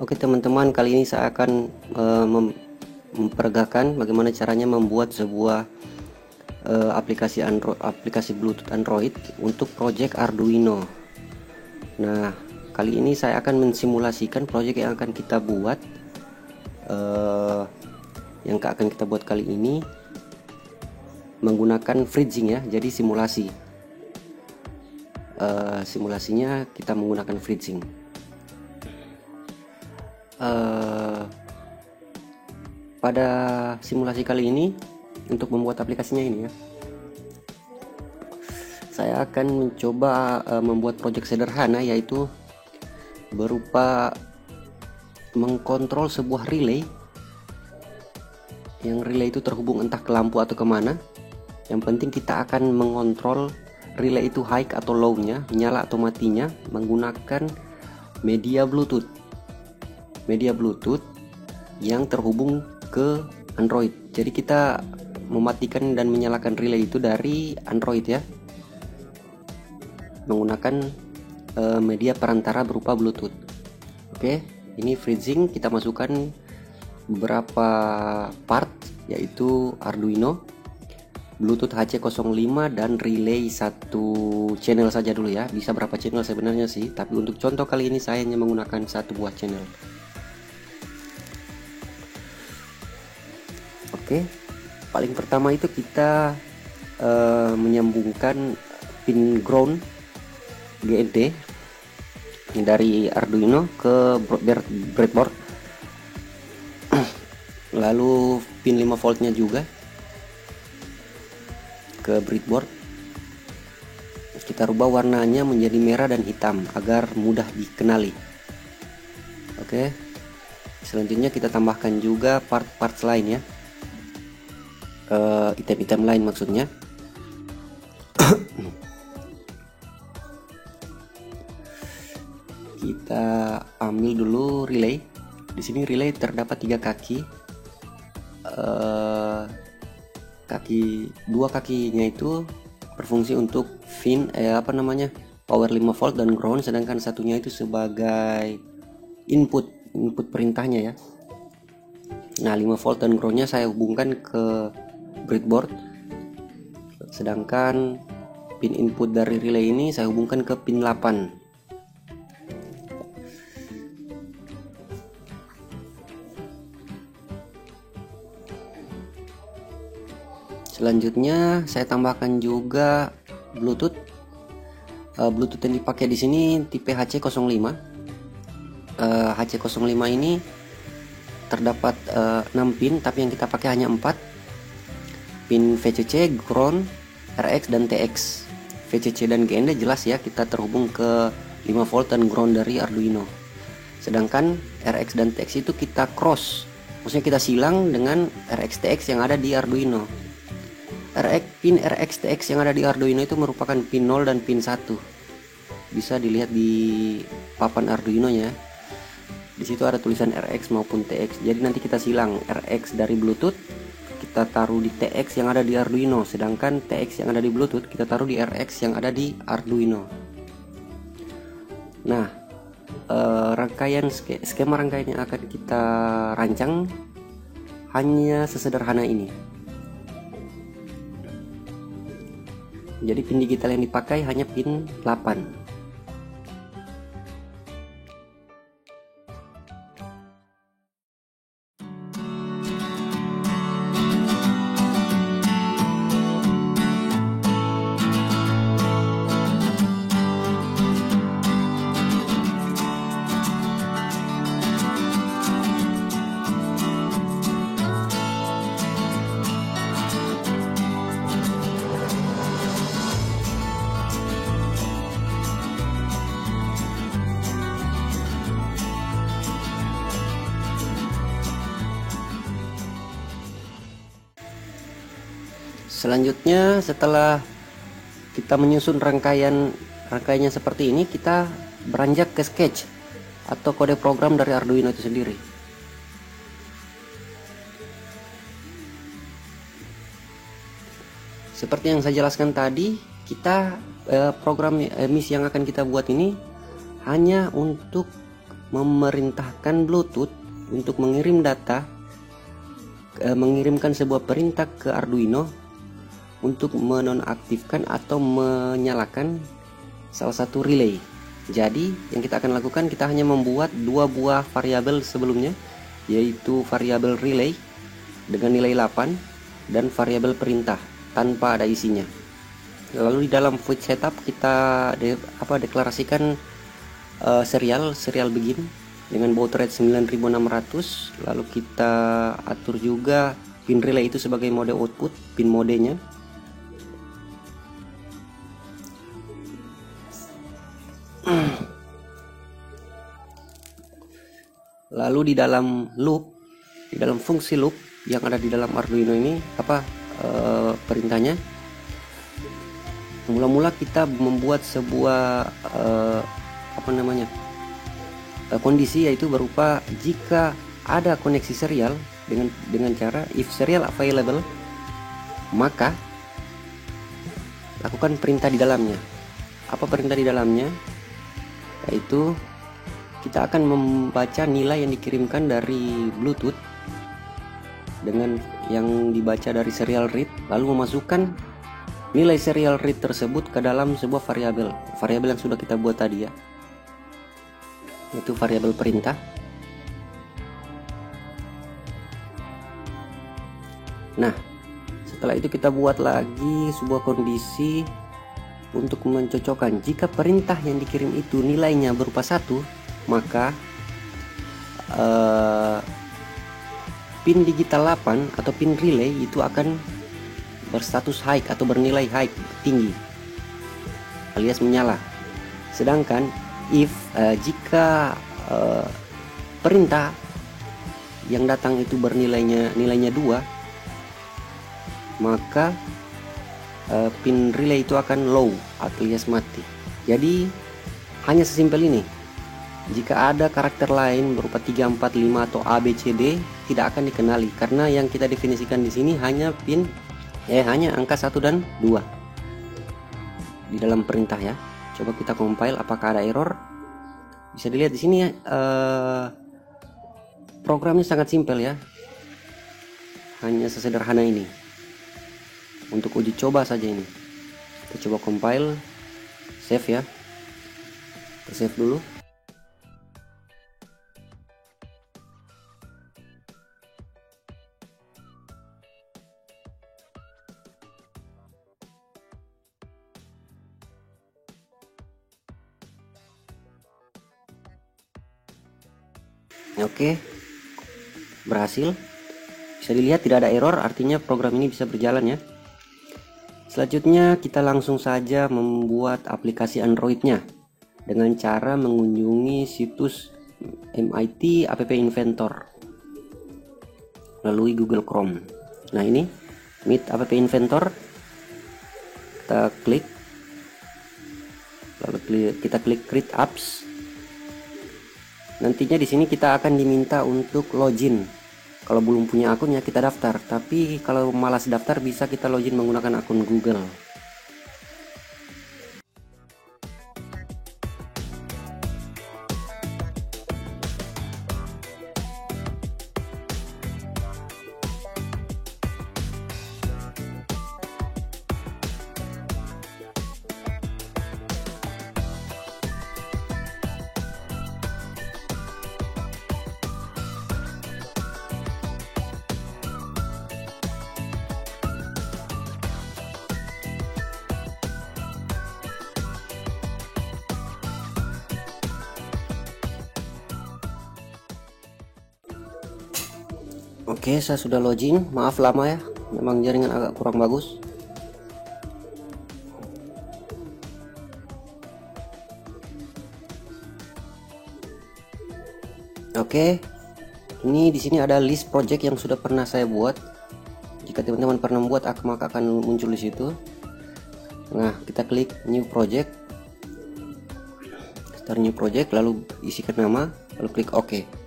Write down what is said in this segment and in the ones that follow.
Oke teman-teman, kali ini saya akan memperagakan bagaimana caranya membuat sebuah aplikasi Bluetooth Android untuk project Arduino. Nah, kali ini saya akan mensimulasikan project yang akan kita buat. Kali ini menggunakan FreeSync ya, jadi simulasi. Simulasinya kita menggunakan FreeSync. Pada simulasi kali ini, untuk membuat aplikasinya ini ya, saya akan mencoba membuat project sederhana, yaitu berupa mengkontrol sebuah relay. Yang relay itu terhubung entah ke lampu atau kemana. Yang penting kita akan mengontrol relay itu high atau low nya, nyala atau matinya, menggunakan media Bluetooth yang terhubung ke Android. Jadi kita mematikan dan menyalakan relay itu dari Android ya, menggunakan media perantara berupa Bluetooth. Oke, ini FreeSync. Kita masukkan beberapa part, yaitu Arduino, Bluetooth HC05, dan relay satu channel saja dulu ya. Bisa berapa channel sebenarnya sih, tapi untuk contoh kali ini saya hanya menggunakan satu buah channel. Oke, paling pertama itu kita menyambungkan pin ground GND dari Arduino ke breadboard. Lalu pin 5 voltnya juga ke breadboard. Kita rubah warnanya menjadi merah dan hitam agar mudah dikenali. Oke, selanjutnya kita tambahkan juga part-part lain ya, item-item lain maksudnya. Kita ambil dulu relay. Di sini relay terdapat 3 kaki. Dua kakinya itu berfungsi untuk power 5 volt dan ground, sedangkan satunya itu sebagai input perintahnya ya. Nah, 5 volt dan groundnya saya hubungkan ke breadboard, sedangkan pin input dari relay ini saya hubungkan ke pin 8. Selanjutnya saya tambahkan juga Bluetooth. Bluetooth yang dipakai di sini tipe HC05. HC05 ini terdapat 6 pin, tapi yang kita pakai hanya 4. Pin VCC, ground, RX, dan TX. VCC dan GND jelas ya, kita terhubung ke 5 volt dan ground dari Arduino. Sedangkan RX dan TX itu kita cross, maksudnya kita silang dengan RX TX yang ada di Arduino. Pin RX TX yang ada di Arduino itu merupakan pin 0 dan pin 1. Bisa dilihat di papan Arduino nya. Di situ ada tulisan RX maupun TX. Jadi nanti kita silang RX dari Bluetooth, kita taruh di TX yang ada di Arduino, sedangkan TX yang ada di Bluetooth kita taruh di RX yang ada di Arduino. Nah, skema rangkaian yang akan kita rancang hanya sesederhana ini. Jadi pin digital yang dipakai hanya pin 8. Selanjutnya, setelah kita menyusun rangkaiannya seperti ini, kita beranjak ke sketch atau kode program dari Arduino itu sendiri. Seperti yang saya jelaskan tadi, program misi yang akan kita buat ini hanya untuk memerintahkan Bluetooth untuk mengirim data, mengirimkan sebuah perintah ke Arduino untuk menonaktifkan atau menyalakan salah satu relay. Jadi yang kita akan lakukan, kita hanya membuat dua buah variabel sebelumnya, yaitu variabel relay dengan nilai 8 dan variabel perintah tanpa ada isinya. Lalu di dalam void setup kita deklarasikan serial begin dengan baud rate 9600. Lalu kita atur juga pin relay itu sebagai mode output, pin modenya. Lalu di dalam loop, di dalam fungsi loop yang ada di dalam Arduino ini, perintahnya, mula-mula kita membuat sebuah kondisi, yaitu berupa jika ada koneksi serial dengan cara if serial available, maka lakukan perintah di dalamnya. Apa perintah di dalamnya? Yaitu kita akan membaca nilai yang dikirimkan dari Bluetooth dengan yang dibaca dari serial read, lalu memasukkan nilai serial read tersebut ke dalam sebuah variabel yang sudah kita buat tadi ya, itu variabel perintah. Nah, setelah itu kita buat lagi sebuah kondisi untuk mencocokkan jika perintah yang dikirim itu nilainya berupa 1, maka pin digital 8 atau pin relay itu akan berstatus high atau bernilai high, tinggi, alias menyala. Sedangkan jika perintah yang datang itu nilainya 2, maka pin relay itu akan low alias mati. Jadi hanya sesimpel ini. Jika ada karakter lain berupa 3, 4, 5 atau A, B, C, D tidak akan dikenali, karena yang kita definisikan di sini hanya hanya angka 1 dan 2 di dalam perintah ya. Coba kita compile apakah ada error. Bisa dilihat di sini ya, programnya sangat simpel ya. Hanya sesederhana ini. Untuk uji coba saja ini. Kita coba compile, save ya. Kita save dulu. Oke, berhasil. Bisa dilihat tidak ada error, artinya program ini bisa berjalan ya. Selanjutnya kita langsung saja membuat aplikasi Androidnya dengan cara mengunjungi situs MIT App Inventor melalui Google Chrome. Nah ini Meet App Inventor, kita klik, lalu kita klik Create Apps. Nantinya di sini kita akan diminta untuk login. Kalau belum punya akun ya kita daftar, tapi kalau malas daftar bisa kita login menggunakan akun Google. Oke, saya sudah login. Maaf lama ya, memang jaringan agak kurang bagus. Oke, ini di sini ada list project yang sudah pernah saya buat. Jika teman-teman pernah membuat, maka akan muncul di situ. Nah, kita klik New Project, Start New Project, lalu isikan nama, lalu klik OK.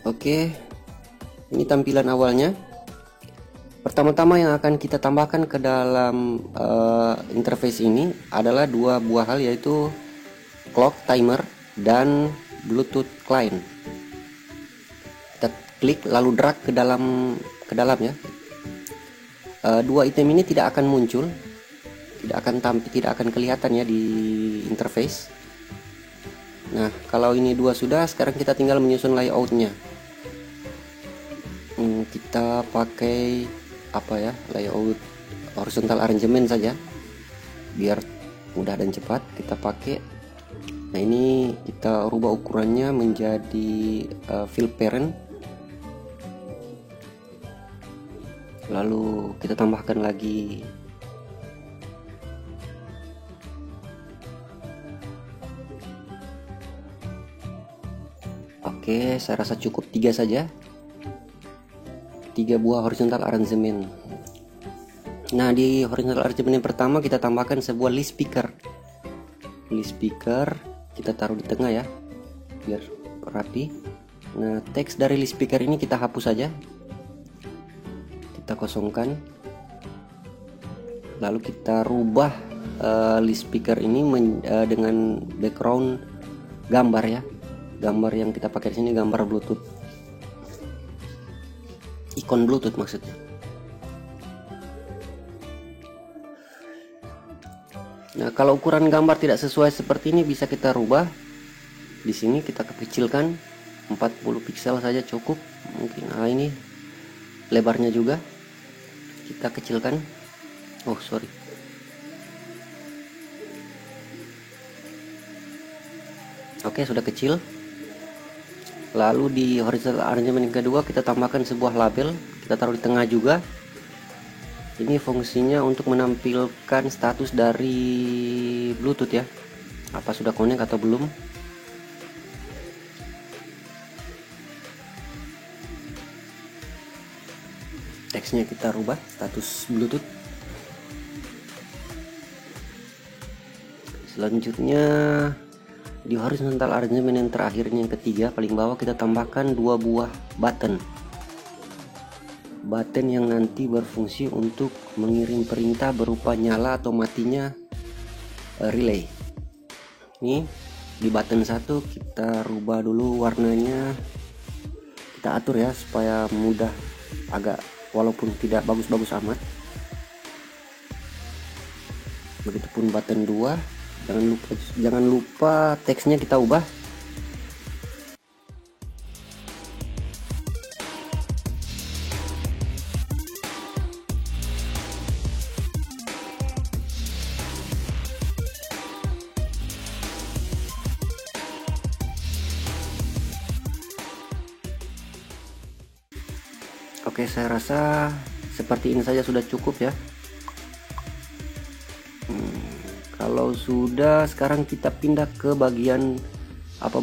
Oke, ini tampilan awalnya. Pertama-tama yang akan kita tambahkan ke dalam interface ini adalah dua buah hal, yaitu clock timer dan Bluetooth client. Kita klik lalu drag ke dalam ya. Dua item ini tidak akan muncul, tidak akan kelihatan ya di interface. Nah, kalau ini dua sudah, sekarang kita tinggal menyusun layoutnya. Kita pakai layout horizontal arrangement saja biar mudah dan cepat kita pakai. Nah, ini kita rubah ukurannya menjadi fill parent, lalu kita tambahkan lagi oke, saya rasa cukup 3 saja, 3 buah horizontal arrangement. Nah, di horizontal arrangement yang pertama kita tambahkan sebuah list speaker. List speaker kita taruh di tengah ya, biar rapi. Nah, teks dari list speaker ini kita hapus saja, kita kosongkan. Lalu kita rubah list speaker ini dengan background gambar ya. Gambar yang kita pakai di sini gambar Bluetooth, ikon Bluetooth maksudnya. Nah, kalau ukuran gambar tidak sesuai seperti ini bisa kita rubah. Di sini kita kecilkan 40 pixel saja cukup. Mungkin ini lebarnya juga kita kecilkan. Oh, sorry. Oke, sudah kecil. Lalu di horizontal arrangement yang kedua kita tambahkan sebuah label, kita taruh di tengah juga. Ini fungsinya untuk menampilkan status dari Bluetooth ya, apa sudah connect atau belum. Teksnya kita rubah status Bluetooth. Selanjutnya di horizontal arrangement yang terakhir, ini yang ketiga paling bawah, kita tambahkan 2 buah button yang nanti berfungsi untuk mengirim perintah berupa nyala atau matinya relay. Ini di button 1 kita rubah dulu warnanya, kita atur ya supaya mudah, agak walaupun tidak bagus-bagus amat. Begitupun button 2, jangan lupa teksnya kita ubah. Oke, saya rasa seperti ini saja sudah cukup ya. Kalau sudah, sekarang kita pindah ke bagian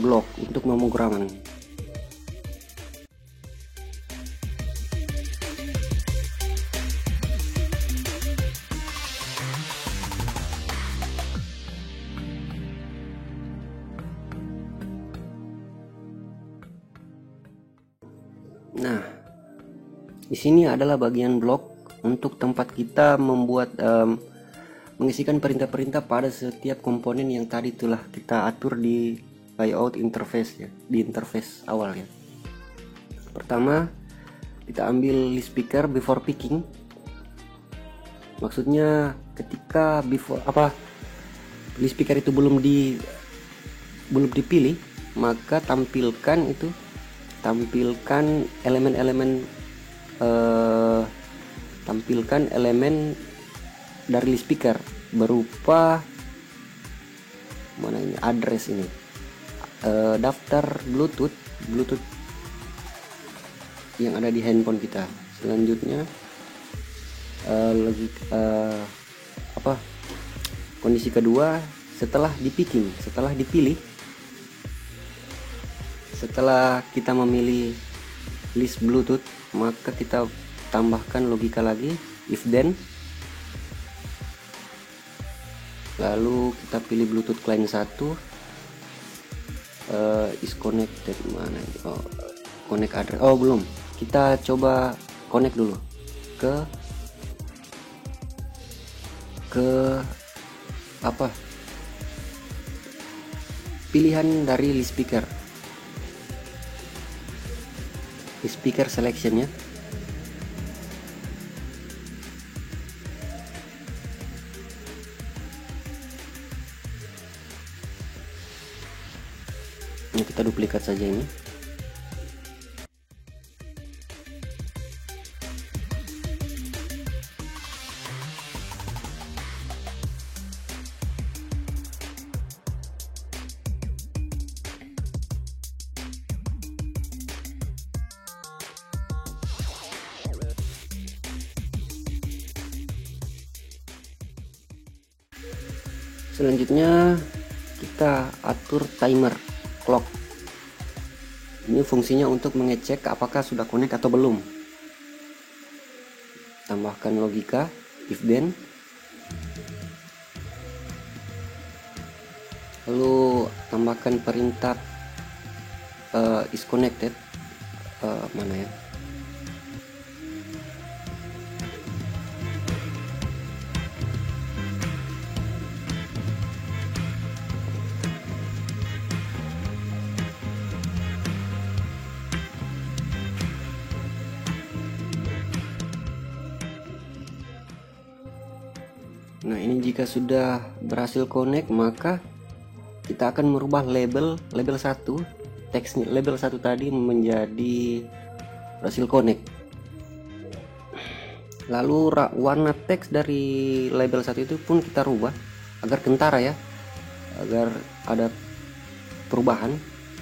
blok untuk pemrograman. Nah, di sini adalah bagian blok untuk tempat kita membuat mengisikan perintah-perintah pada setiap komponen yang tadi telah kita atur di layout interface ya, di interface awal ya. Pertama, kita ambil list speaker before picking. Maksudnya ketika list speaker itu belum dipilih, maka tampilkan elemen dari list speaker berupa address ini, daftar Bluetooth yang ada di handphone kita. Selanjutnya kondisi kedua, setelah dipilih, setelah kita memilih list Bluetooth, maka kita tambahkan logika lagi, if then, lalu kita pilih Bluetooth client 1, is connected, mana ini? Connect address. Belum, kita coba connect dulu. ke apa pilihan dari list speaker selection ya. Ini kita duplikat saja ini. Selanjutnya kita atur timer clock. Ini fungsinya untuk mengecek apakah sudah connect atau belum. Tambahkan logika if then, lalu tambahkan perintah is connected. Mana ya? Nah, ini jika sudah berhasil connect, maka kita akan merubah label 1, teks label 1 tadi menjadi berhasil connect. Lalu warna teks dari label 1 itu pun kita rubah agar kentara ya, agar ada perubahan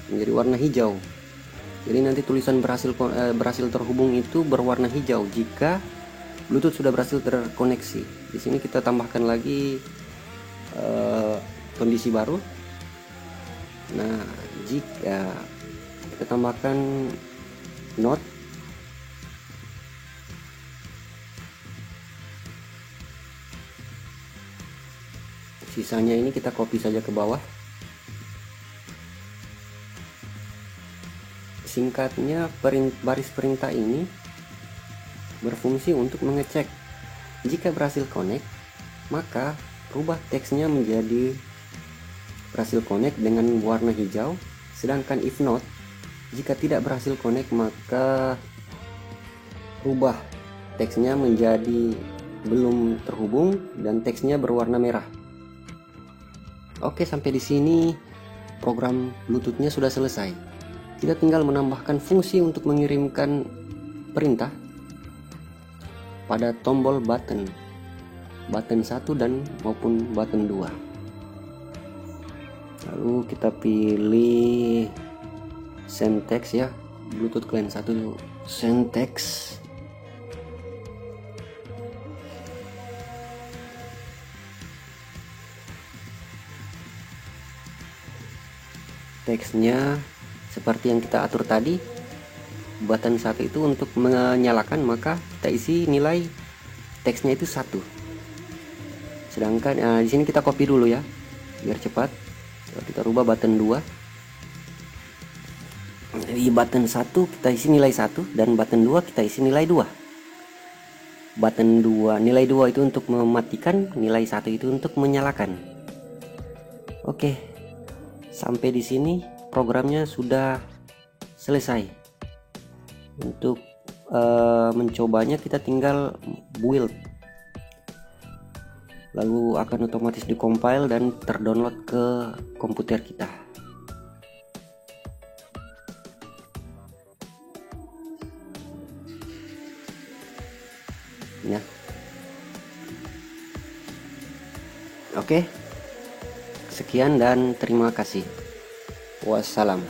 menjadi warna hijau. Jadi nanti tulisan berhasil terhubung itu berwarna hijau jika Bluetooth sudah berhasil terkoneksi. Di sini kita tambahkan lagi kondisi baru. Nah, jika kita tambahkan note, sisanya ini kita copy saja ke bawah. Singkatnya, baris perintah ini berfungsi untuk mengecek jika berhasil connect, maka rubah teksnya menjadi berhasil connect dengan warna hijau, sedangkan if not, jika tidak berhasil connect, maka rubah teksnya menjadi belum terhubung dan teksnya berwarna merah. Oke, sampai di sini program Bluetoothnya sudah selesai. Kita tinggal menambahkan fungsi untuk mengirimkan perintah pada tombol button 1 dan maupun button 2. Lalu kita pilih send text ya, Bluetooth client 1 send text. Teksnya seperti yang kita atur tadi. Button 1 itu untuk menyalakan, maka kita isi nilai teksnya itu 1. Sedangkan di sini kita copy dulu ya biar cepat. Kita rubah button 2. Di button 1 kita isi nilai 1 dan button 2 kita isi nilai 2. Button 2 nilai 2 itu untuk mematikan, nilai 1 itu untuk menyalakan. Oke. Sampai di sini programnya sudah selesai. Untuk mencobanya kita tinggal build, lalu akan otomatis dikompil dan terdownload ke komputer kita. Ya. Oke. Sekian dan terima kasih. Wassalam.